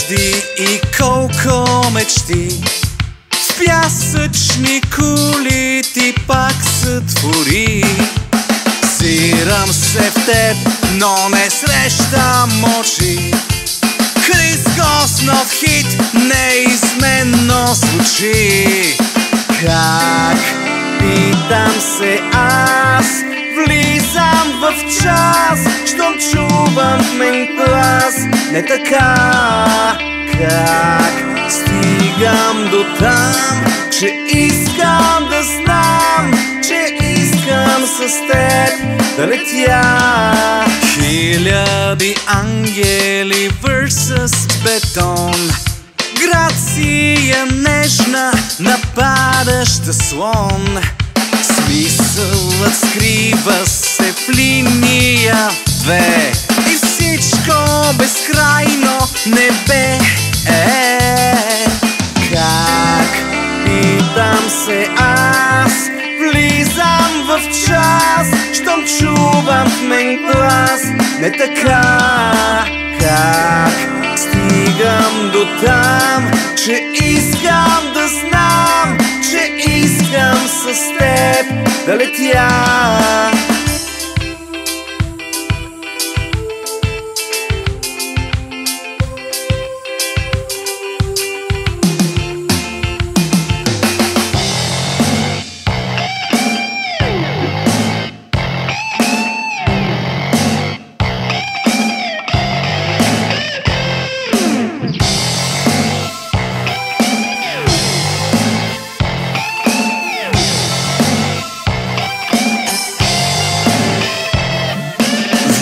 надежди и колко мечти в пясъчни кули ти пак сътвори. Сирам се в теб, но не срещам очи. Крис Коснов хит неизменно звучи. Как, питам се аз, влизам в час, щом чувам в мен глас. Не така, как стигам до там, че искам да знам, че искам с теб да летя. Хиляди ангели versus бетон, грация нежна, нападаща слон. Смисълът скрива се в линия две и всичко безкрайно небе е. Как, питам се аз, влизам в час, щом чувам в мен глас. Не така, как стигам до там, че искам да знам, че искам с теб да летя.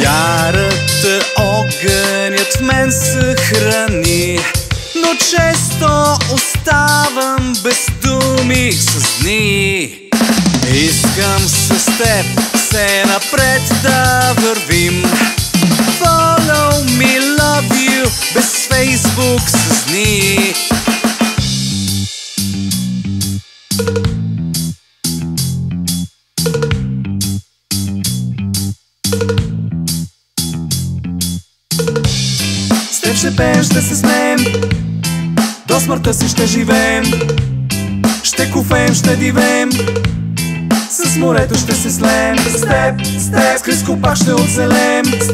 Вярата, огънят в мен съхрани, но често оставам без думи с дни. Искам с теб все напред да вървим. Follow me, love you, без Фейсбук с дни. Ще пеем, ще се смеем, до смъртта си ще живеем. Ще куфеем, ще дивеем, с морето ще се слеем. С теб, с Криско пак ще оцелем. С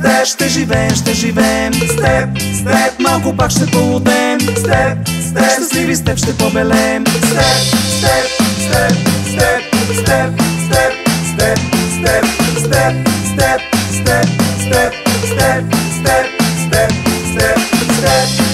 теб, ще живеем, ще живеем. С теб, малко пак ще полудем. С теб, щастливи с теб ще побелем. С теб, с теб, с теб, с теб, с теб, с теб, с теб, с теб, с теб, с теб, с теб, с теб, с теб, с теб, с теб, с теб, с теб.